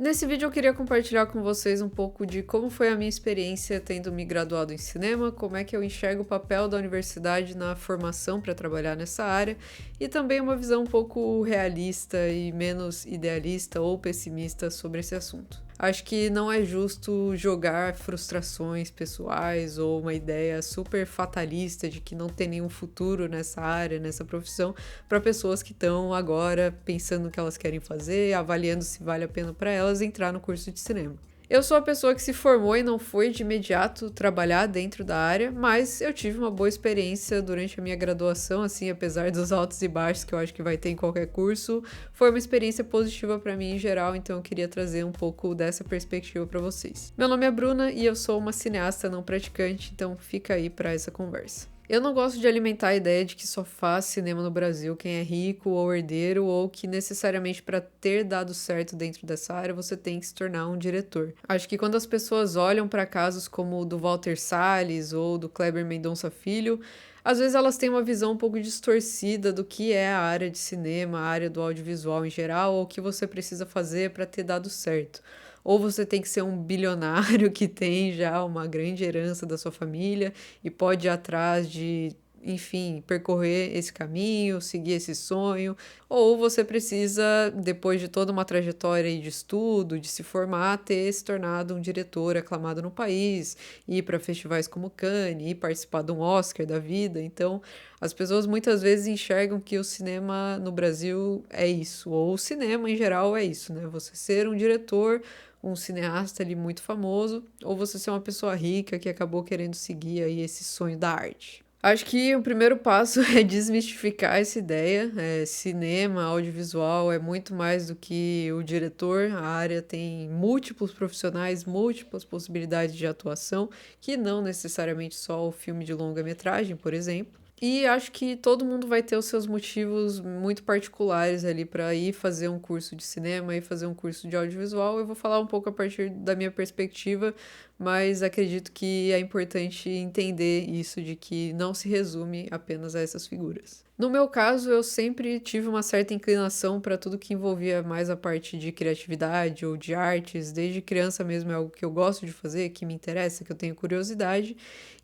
Nesse vídeo eu queria compartilhar com vocês um pouco de como foi a minha experiência tendo me graduado em cinema, como é que eu enxergo o papel da universidade na formação para trabalhar nessa área e também uma visão um pouco realista e menos idealista ou pessimista sobre esse assunto. Acho que não é justo jogar frustrações pessoais ou uma ideia super fatalista de que não tem nenhum futuro nessa área, nessa profissão, para pessoas que estão agora pensando no que elas querem fazer, avaliando se vale a pena para elas entrar no curso de cinema. Eu sou a pessoa que se formou e não foi de imediato trabalhar dentro da área, mas eu tive uma boa experiência durante a minha graduação, assim, apesar dos altos e baixos que eu acho que vai ter em qualquer curso, foi uma experiência positiva para mim em geral, então eu queria trazer um pouco dessa perspectiva para vocês. Meu nome é Bruna e eu sou uma cineasta não praticante, então fica aí para essa conversa. Eu não gosto de alimentar a ideia de que só faz cinema no Brasil quem é rico ou herdeiro, ou que necessariamente para ter dado certo dentro dessa área você tem que se tornar um diretor. Acho que quando as pessoas olham para casos como o do Walter Salles ou do Kleber Mendonça Filho, às vezes elas têm uma visão um pouco distorcida do que é a área de cinema, a área do audiovisual em geral, ou o que você precisa fazer para ter dado certo. Ou você tem que ser um bilionário que tem já uma grande herança da sua família e pode ir atrás de, enfim, percorrer esse caminho, seguir esse sonho, ou você precisa, depois de toda uma trajetória de estudo, de se formar, ter se tornado um diretor aclamado no país, ir para festivais como Cannes, ir participar de um Oscar da vida. Então, as pessoas muitas vezes enxergam que o cinema no Brasil é isso, ou o cinema em geral é isso, né? Você ser um diretor, um cineasta ali muito famoso, ou você ser uma pessoa rica que acabou querendo seguir aí esse sonho da arte. Acho que o primeiro passo é desmistificar essa ideia. Cinema, audiovisual é muito mais do que o diretor. A área tem múltiplos profissionais, múltiplas possibilidades de atuação, que não necessariamente só o filme de longa-metragem, por exemplo. E acho que todo mundo vai ter os seus motivos muito particulares ali para ir fazer um curso de cinema e fazer um curso de audiovisual. Eu vou falar um pouco a partir da minha perspectiva, mas acredito que é importante entender isso de que não se resume apenas a essas figuras. No meu caso, eu sempre tive uma certa inclinação para tudo que envolvia mais a parte de criatividade ou de artes. Desde criança mesmo é algo que eu gosto de fazer, que me interessa, que eu tenho curiosidade.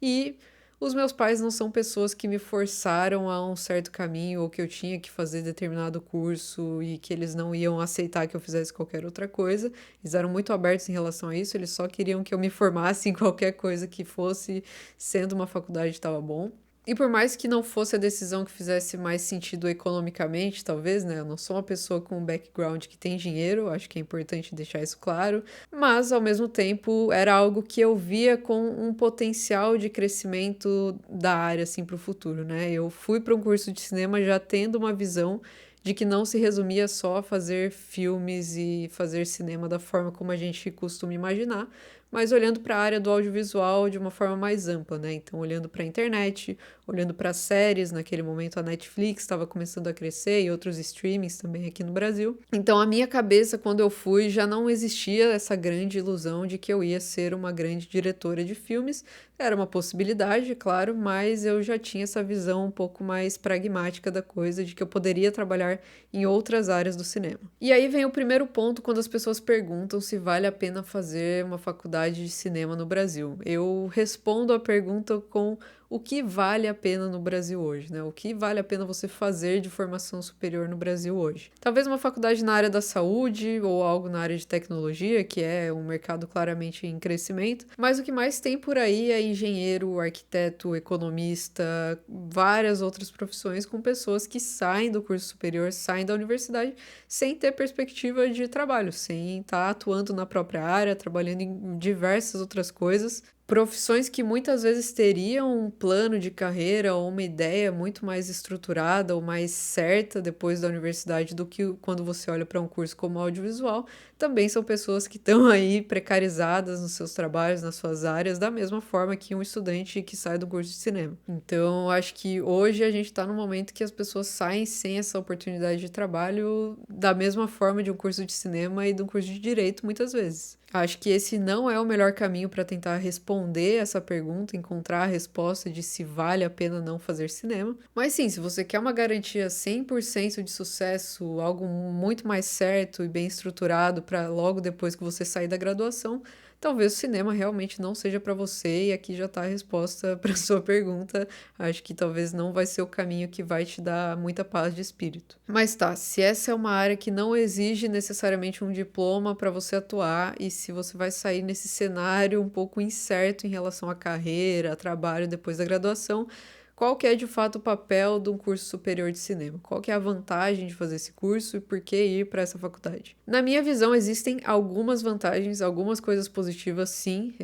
E os meus pais não são pessoas que me forçaram a um certo caminho ou que eu tinha que fazer determinado curso e que eles não iam aceitar que eu fizesse qualquer outra coisa. Eles eram muito abertos em relação a isso, eles só queriam que eu me formasse em qualquer coisa que fosse, sendo uma faculdade estava bom. E por mais que não fosse a decisão que fizesse mais sentido economicamente, talvez, né? Eu não sou uma pessoa com um background que tem dinheiro, acho que é importante deixar isso claro. Mas, ao mesmo tempo, era algo que eu via com um potencial de crescimento da área, assim, para o futuro, né? Eu fui para um curso de cinema já tendo uma visão de que não se resumia só a fazer filmes e fazer cinema da forma como a gente costuma imaginar, mas olhando para a área do audiovisual de uma forma mais ampla, né? Então, olhando para a internet, olhando para séries, naquele momento a Netflix estava começando a crescer e outros streamings também aqui no Brasil. Então, a minha cabeça, quando eu fui, já não existia essa grande ilusão de que eu ia ser uma grande diretora de filmes. Era uma possibilidade, claro, mas eu já tinha essa visão um pouco mais pragmática da coisa, de que eu poderia trabalhar em outras áreas do cinema. E aí vem o primeiro ponto quando as pessoas perguntam se vale a pena fazer uma faculdade de cinema no Brasil. Eu respondo a pergunta com o que vale a pena no Brasil hoje, né? O que vale a pena você fazer de formação superior no Brasil hoje? Talvez uma faculdade na área da saúde ou algo na área de tecnologia, que é um mercado claramente em crescimento, mas o que mais tem por aí é engenheiro, arquiteto, economista, várias outras profissões com pessoas que saem do curso superior, saem da universidade sem ter perspectiva de trabalho, sem estar atuando na própria área, trabalhando em diversas outras coisas. Profissões que muitas vezes teriam um plano de carreira ou uma ideia muito mais estruturada ou mais certa depois da universidade do que quando você olha para um curso como audiovisual, também são pessoas que estão aí precarizadas nos seus trabalhos, nas suas áreas, da mesma forma que um estudante que sai do curso de cinema. Então, acho que hoje a gente está num momento que as pessoas saem sem essa oportunidade de trabalho da mesma forma de um curso de cinema e de um curso de direito, muitas vezes. Acho que esse não é o melhor caminho para tentar responder responder essa pergunta, encontrar a resposta de se vale a pena não fazer cinema. Mas sim, se você quer uma garantia 100% de sucesso, algo muito mais certo e bem estruturado para logo depois que você sair da graduação, talvez o cinema realmente não seja para você, e aqui já está a resposta para sua pergunta. Acho que talvez não vai ser o caminho que vai te dar muita paz de espírito. Mas tá, se essa é uma área que não exige necessariamente um diploma para você atuar, e se você vai sair nesse cenário um pouco incerto em relação à carreira, a trabalho depois da graduação, qual que é de fato o papel de um curso superior de cinema? Qual que é a vantagem de fazer esse curso e por que ir para essa faculdade? Na minha visão, existem algumas vantagens, algumas coisas positivas, sim.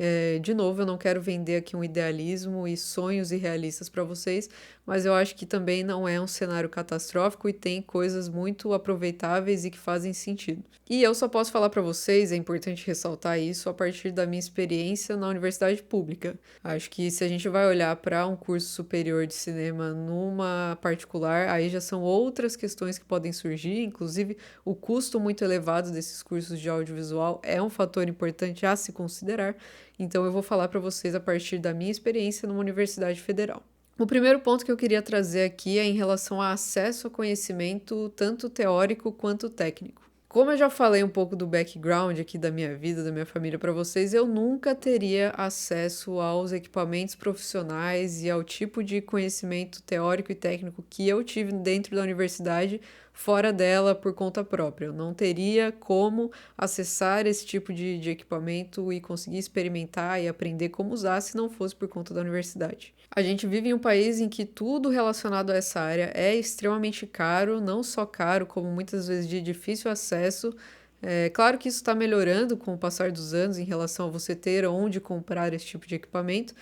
De novo, eu não quero vender aqui um idealismo e sonhos irrealistas para vocês, mas eu acho que também não é um cenário catastrófico e tem coisas muito aproveitáveis e que fazem sentido. E eu só posso falar para vocês, é importante ressaltar isso, a partir da minha experiência na universidade pública. Acho que se a gente vai olhar para um curso superior de cinema numa particular, aí já são outras questões que podem surgir, inclusive o custo muito elevado desses cursos de audiovisual é um fator importante a se considerar. Então eu vou falar para vocês a partir da minha experiência numa universidade federal. O primeiro ponto que eu queria trazer aqui é em relação a acesso a conhecimento, tanto teórico quanto técnico. Como eu já falei um pouco do background aqui da minha vida, da minha família para vocês, eu nunca teria acesso aos equipamentos profissionais e ao tipo de conhecimento teórico e técnico que eu tive dentro da universidade, fora dela por conta própria. Eu não teria como acessar esse tipo de equipamento e conseguir experimentar e aprender como usar se não fosse por conta da universidade. A gente vive em um país em que tudo relacionado a essa área é extremamente caro, não só caro, como muitas vezes de difícil acesso. É claro que isso está melhorando com o passar dos anos em relação a você ter onde comprar esse tipo de equipamento,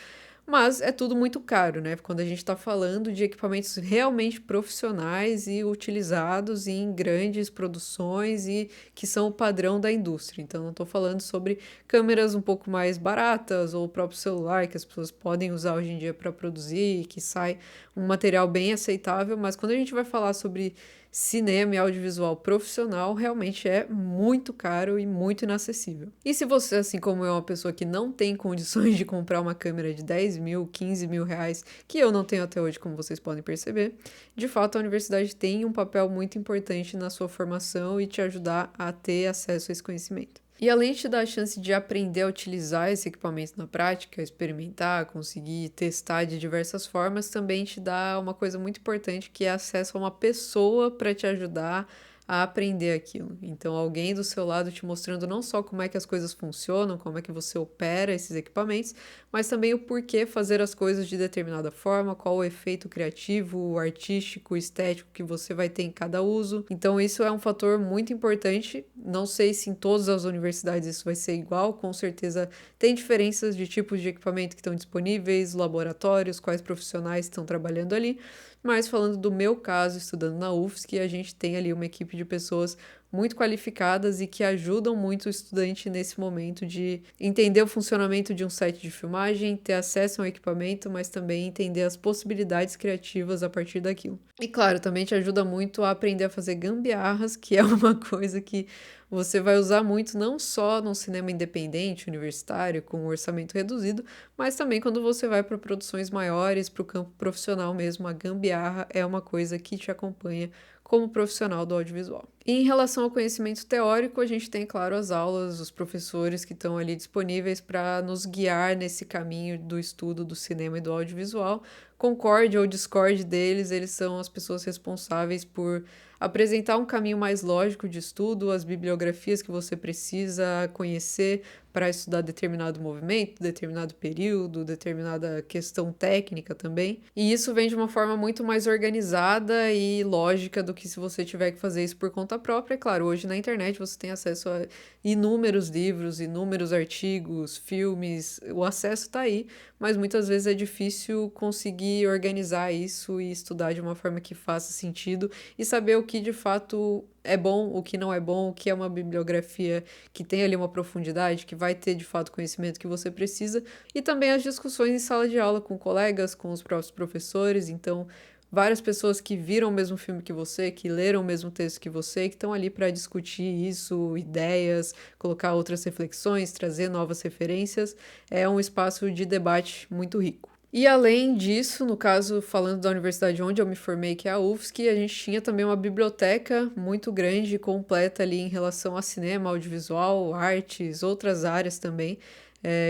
mas é tudo muito caro, né? Quando a gente está falando de equipamentos realmente profissionais e utilizados em grandes produções e que são o padrão da indústria. Então, não estou falando sobre câmeras um pouco mais baratas ou o próprio celular que as pessoas podem usar hoje em dia para produzir, que sai um material bem aceitável, mas quando a gente vai falar sobre cinema e audiovisual profissional, realmente é muito caro e muito inacessível. E se você, assim como eu, é uma pessoa que não tem condições de comprar uma câmera de 10 mil, 15 mil reais, que eu não tenho até hoje, como vocês podem perceber, de fato a universidade tem um papel muito importante na sua formação e te ajudar a ter acesso a esse conhecimento. E além de te dar a chance de aprender a utilizar esse equipamento na prática, experimentar, conseguir testar de diversas formas, também te dá uma coisa muito importante que é acesso a uma pessoa para te ajudar a aprender aquilo. Então, alguém do seu lado te mostrando não só como é que as coisas funcionam, como é que você opera esses equipamentos, mas também o porquê fazer as coisas de determinada forma, qual o efeito criativo, artístico, estético que você vai ter em cada uso. Então, isso é um fator muito importante. Não sei se em todas as universidades isso vai ser igual, com certeza tem diferenças de tipos de equipamento que estão disponíveis, laboratórios, quais profissionais estão trabalhando ali. Mas falando do meu caso, estudando na UFSC, a gente tem ali uma equipe de pessoas muito qualificadas e que ajudam muito o estudante nesse momento de entender o funcionamento de um set de filmagem, ter acesso ao equipamento, mas também entender as possibilidades criativas a partir daquilo. E claro, também te ajuda muito a aprender a fazer gambiarras, que é uma coisa que você vai usar muito não só no cinema independente, universitário, com um orçamento reduzido, mas também quando você vai para produções maiores, para o campo profissional mesmo. A gambiarra é uma coisa que te acompanha como profissional do audiovisual. E em relação ao conhecimento teórico, a gente tem, claro, as aulas, os professores que estão ali disponíveis para nos guiar nesse caminho do estudo do cinema e do audiovisual. Concorde ou discorde deles, eles são as pessoas responsáveis por apresentar um caminho mais lógico de estudo, as bibliografias que você precisa conhecer para estudar determinado movimento, determinado período, determinada questão técnica também. E isso vem de uma forma muito mais organizada e lógica do que se você tiver que fazer isso por conta própria. Claro, hoje na internet você tem acesso a inúmeros livros, inúmeros artigos, filmes, o acesso está aí, mas muitas vezes é difícil conseguir organizar isso e estudar de uma forma que faça sentido e saber o que de fato é bom, o que não é bom, o que é uma bibliografia que tem ali uma profundidade, que vai ter de fato conhecimento que você precisa, e também as discussões em sala de aula com colegas, com os próprios professores. Então, várias pessoas que viram o mesmo filme que você, que leram o mesmo texto que você, que estão ali para discutir isso, ideias, colocar outras reflexões, trazer novas referências. É um espaço de debate muito rico. E além disso, no caso, falando da universidade onde eu me formei, que é a UFSC, a gente tinha também uma biblioteca muito grande e completa ali em relação a cinema, audiovisual, artes, outras áreas também,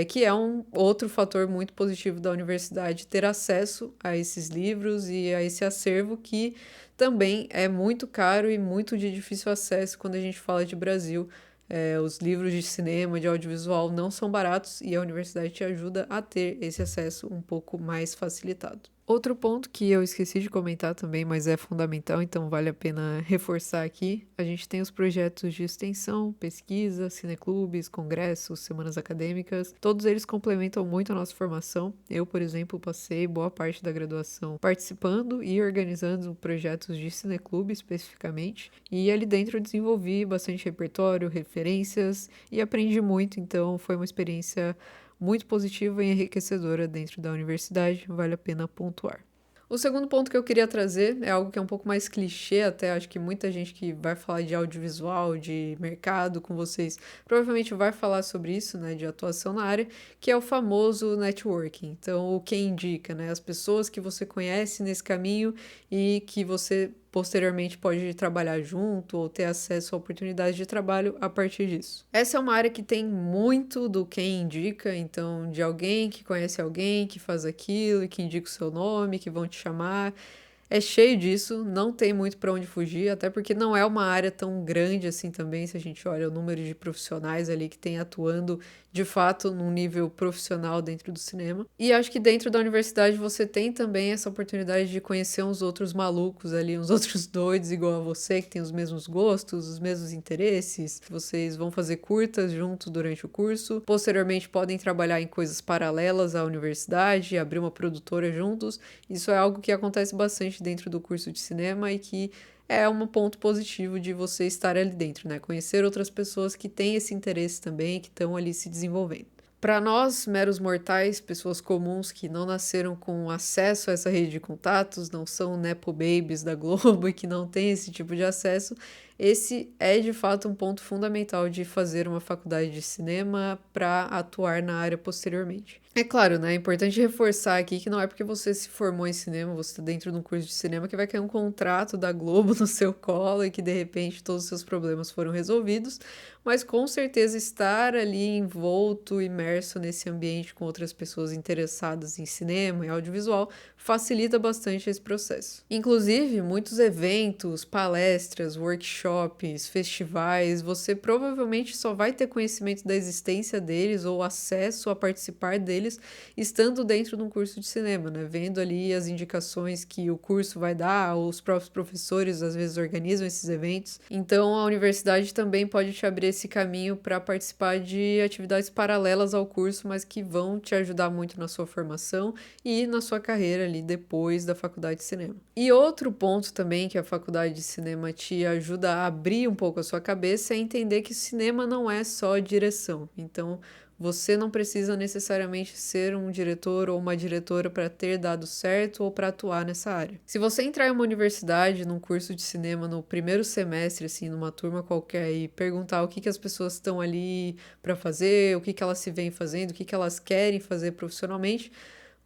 que é um outro fator muito positivo da universidade, ter acesso a esses livros e a esse acervo que também é muito caro e muito de difícil acesso quando a gente fala de Brasil. Os livros de cinema, de audiovisual não são baratos e a universidade te ajuda a ter esse acesso um pouco mais facilitado. Outro ponto que eu esqueci de comentar também, mas é fundamental, então vale a pena reforçar aqui, a gente tem os projetos de extensão, pesquisa, cineclubes, congressos, semanas acadêmicas, todos eles complementam muito a nossa formação. Eu, por exemplo, passei boa parte da graduação participando e organizando projetos de cineclube especificamente, e ali dentro eu desenvolvi bastante repertório, referências e aprendi muito, então foi uma experiência muito positiva e enriquecedora dentro da universidade, vale a pena pontuar. O segundo ponto que eu queria trazer é algo que é um pouco mais clichê até, acho que muita gente que vai falar de audiovisual, de mercado com vocês, provavelmente vai falar sobre isso, né, de atuação na área, que é o famoso networking. Então, o que indica, né, as pessoas que você conhece nesse caminho e que você posteriormente pode trabalhar junto ou ter acesso a oportunidades de trabalho a partir disso. Essa é uma área que tem muito do quem indica, então de alguém que conhece alguém que faz aquilo e que indica o seu nome, que vão te chamar. É cheio disso, não tem muito para onde fugir, até porque não é uma área tão grande assim também, se a gente olha o número de profissionais ali que tem atuando de fato num nível profissional dentro do cinema. E acho que dentro da universidade você tem também essa oportunidade de conhecer uns outros malucos ali, uns outros doidos igual a você, que tem os mesmos gostos, os mesmos interesses. Vocês vão fazer curtas juntos durante o curso, posteriormente podem trabalhar em coisas paralelas à universidade, abrir uma produtora juntos. Isso é algo que acontece bastante dentro do curso de cinema e que é um ponto positivo de você estar ali dentro, né? Conhecer outras pessoas que têm esse interesse também, que estão ali se desenvolvendo. Para nós, meros mortais, pessoas comuns que não nasceram com acesso a essa rede de contatos, não são nepo babies da Globo e que não têm esse tipo de acesso, esse é de fato um ponto fundamental de fazer uma faculdade de cinema para atuar na área posteriormente. É claro, né? É importante reforçar aqui que não é porque você se formou em cinema, você está dentro de um curso de cinema, que vai cair um contrato da Globo no seu colo e que de repente todos os seus problemas foram resolvidos, mas com certeza estar ali envolto, imerso nesse ambiente com outras pessoas interessadas em cinema e audiovisual facilita bastante esse processo. Inclusive, muitos eventos, palestras, workshops, festivais, você provavelmente só vai ter conhecimento da existência deles ou acesso a participar deles estando dentro de um curso de cinema, né? Vendo ali as indicações que o curso vai dar, ou os próprios professores às vezes organizam esses eventos. Então, a universidade também pode te abrir esse caminho para participar de atividades paralelas ao curso, mas que vão te ajudar muito na sua formação e na sua carreira ali depois da faculdade de cinema. E outro ponto também que a faculdade de cinema te ajuda a abrir um pouco a sua cabeça é entender que cinema não é só direção. Então, você não precisa necessariamente ser um diretor ou uma diretora para ter dado certo ou para atuar nessa área. Se você entrar em uma universidade, num curso de cinema no primeiro semestre, assim, numa turma qualquer, e perguntar o que as pessoas estão ali para fazer, o que elas se veem fazendo, o que elas querem fazer profissionalmente,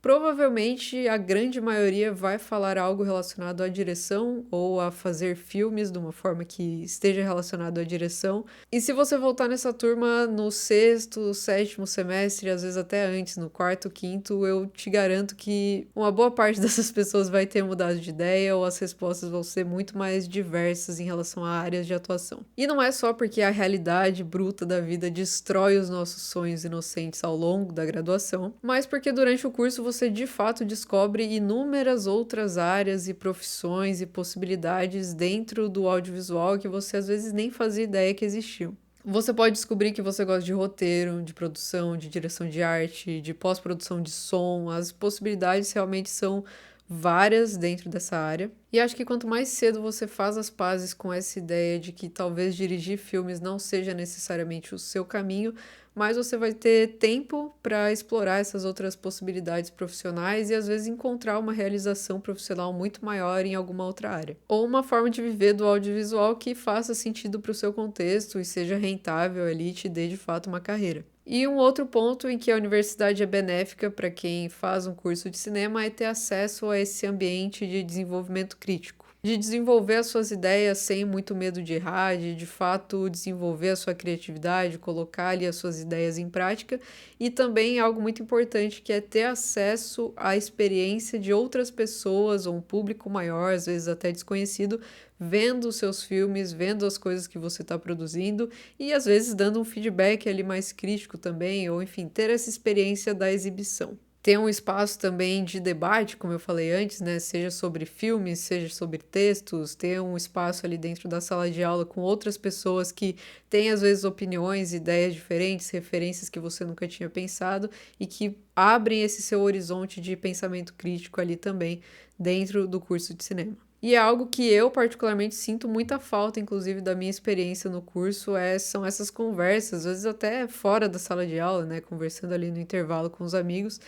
provavelmente a grande maioria vai falar algo relacionado à direção ou a fazer filmes de uma forma que esteja relacionado à direção. E se você voltar nessa turma no sexto, sétimo semestre, às vezes até antes, no quarto, quinto, eu te garanto que uma boa parte dessas pessoas vai ter mudado de ideia ou as respostas vão ser muito mais diversas em relação a áreas de atuação. E não é só porque a realidade bruta da vida destrói os nossos sonhos inocentes ao longo da graduação, mas porque durante o curso você de fato descobre inúmeras outras áreas e profissões e possibilidades dentro do audiovisual que você às vezes nem fazia ideia que existiam. Você pode descobrir que você gosta de roteiro, de produção, de direção de arte, de pós-produção de som. As possibilidades realmente são várias dentro dessa área. E acho que quanto mais cedo você faz as pazes com essa ideia de que talvez dirigir filmes não seja necessariamente o seu caminho, mais você vai ter tempo para explorar essas outras possibilidades profissionais e às vezes encontrar uma realização profissional muito maior em alguma outra área. Ou uma forma de viver do audiovisual que faça sentido para o seu contexto e seja rentável ali e te dê de fato uma carreira. E um outro ponto em que a universidade é benéfica para quem faz um curso de cinema é ter acesso a esse ambiente de desenvolvimento crítico. De desenvolver as suas ideias sem muito medo de errar, de fato desenvolver a sua criatividade, colocar ali as suas ideias em prática e também algo muito importante que é ter acesso à experiência de outras pessoas ou um público maior, às vezes até desconhecido, vendo os seus filmes, vendo as coisas que você está produzindo e às vezes dando um feedback ali mais crítico também, ou enfim, ter essa experiência da exibição. Ter um espaço também de debate, como eu falei antes, né? Seja sobre filmes, seja sobre textos, ter um espaço ali dentro da sala de aula com outras pessoas que têm às vezes opiniões, ideias diferentes, referências que você nunca tinha pensado e que abrem esse seu horizonte de pensamento crítico ali também dentro do curso de cinema. E é algo que eu particularmente sinto muita falta, inclusive, da minha experiência no curso, são essas conversas, às vezes até fora da sala de aula, né, conversando ali no intervalo com os amigos,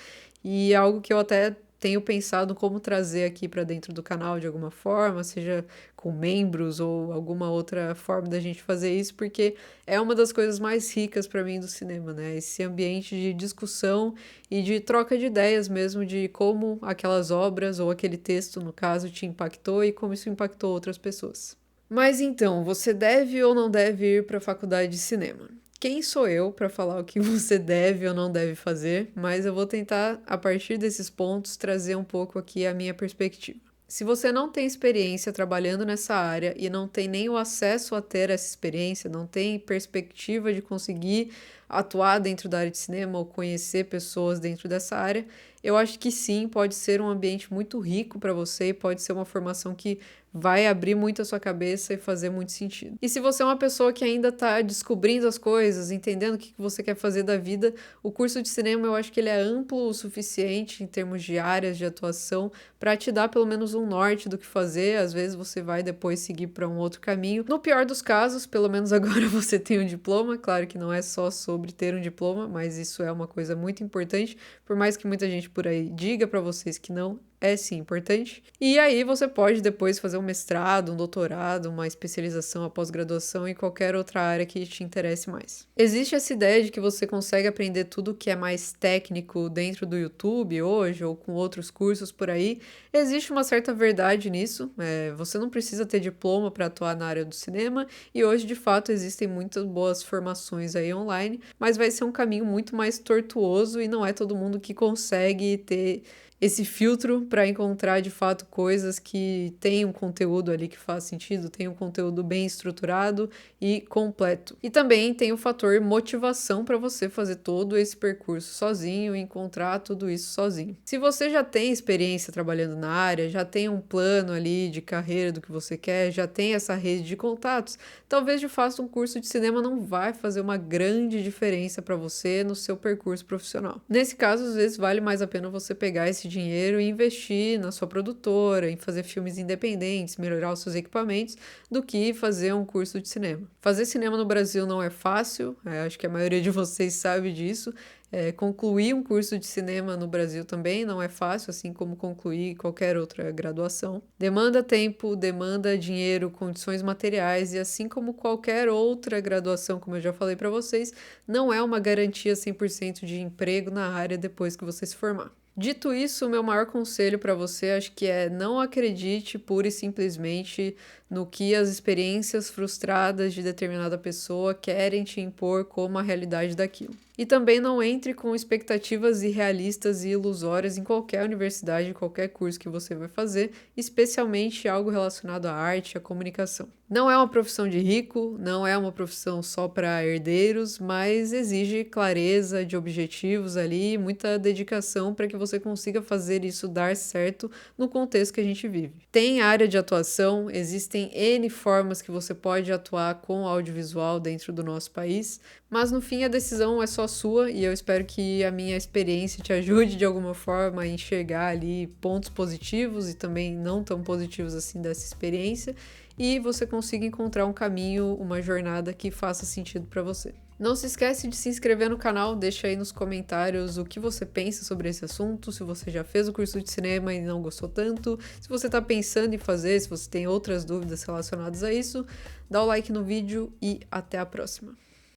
e é algo que eu até tenho pensado como trazer aqui para dentro do canal de alguma forma, seja com membros ou alguma outra forma da gente fazer isso, porque é uma das coisas mais ricas para mim do cinema, né? Esse ambiente de discussão e de troca de ideias mesmo, de como aquelas obras ou aquele texto, no caso, te impactou e como isso impactou outras pessoas. Mas então, você deve ou não deve ir para a faculdade de cinema? Quem sou eu para falar o que você deve ou não deve fazer, mas eu vou tentar, a partir desses pontos, trazer um pouco aqui a minha perspectiva. Se você não tem experiência trabalhando nessa área e não tem nem o acesso a ter essa experiência, não tem perspectiva de conseguir atuar dentro da área de cinema ou conhecer pessoas dentro dessa área, eu acho que sim, pode ser um ambiente muito rico para você e pode ser uma formação que vai abrir muito a sua cabeça e fazer muito sentido. E se você é uma pessoa que ainda está descobrindo as coisas, entendendo o que você quer fazer da vida, o curso de cinema eu acho que ele é amplo o suficiente em termos de áreas de atuação para te dar pelo menos um norte do que fazer. Às vezes você vai depois seguir para um outro caminho. No pior dos casos, pelo menos agora você tem um diploma. Claro que não é só sobre ter um diploma, mas isso é uma coisa muito importante, por mais que muita gente por aí diga para vocês que não, é sim importante. E aí você pode depois fazer um mestrado, um doutorado, uma especialização, a pós-graduação em qualquer outra área que te interesse mais. Existe essa ideia de que você consegue aprender tudo que é mais técnico dentro do YouTube hoje ou com outros cursos por aí. Existe uma certa verdade nisso. Você não precisa ter diploma para atuar na área do cinema e hoje de fato existem muitas boas formações aí online, mas vai ser um caminho muito mais tortuoso e não é todo mundo que consegue ter esse filtro para encontrar de fato coisas que têm um conteúdo ali que faz sentido, tem um conteúdo bem estruturado e completo. E também tem o fator motivação para você fazer todo esse percurso sozinho e encontrar tudo isso sozinho. Se você já tem experiência trabalhando na área, já tem um plano ali de carreira do que você quer, já tem essa rede de contatos, talvez de fato um curso de cinema não vai fazer uma grande diferença para você no seu percurso profissional. Nesse caso, às vezes vale mais a pena você pegar esse dinheiro e investir na sua produtora, em fazer filmes independentes, melhorar os seus equipamentos, do que fazer um curso de cinema. Fazer cinema no Brasil não é fácil, acho que a maioria de vocês sabe disso. Concluir um curso de cinema no Brasil também não é fácil, assim como concluir qualquer outra graduação. Demanda tempo, demanda dinheiro, condições materiais e assim como qualquer outra graduação, como eu já falei para vocês, não é uma garantia 100% de emprego na área depois que você se formar. Dito isso, o meu maior conselho para você acho que é não acredite pura e simplesmente no que as experiências frustradas de determinada pessoa querem te impor como a realidade daquilo. E também não entre com expectativas irrealistas e ilusórias em qualquer universidade, qualquer curso que você vai fazer, especialmente algo relacionado à arte e à comunicação. Não é uma profissão de rico, não é uma profissão só para herdeiros, mas exige clareza de objetivos ali, muita dedicação para que você consiga fazer isso dar certo no contexto que a gente vive. Tem área de atuação, existem N formas que você pode atuar com audiovisual dentro do nosso país, mas no fim a decisão é só sua e eu espero que a minha experiência te ajude de alguma forma a enxergar ali pontos positivos e também não tão positivos assim dessa experiência e você consiga encontrar um caminho, uma jornada que faça sentido para você. Não se esquece de se inscrever no canal, deixa aí nos comentários o que você pensa sobre esse assunto, se você já fez o curso de cinema e não gostou tanto, se você está pensando em fazer, se você tem outras dúvidas relacionadas a isso, dá o like no vídeo e até a próxima.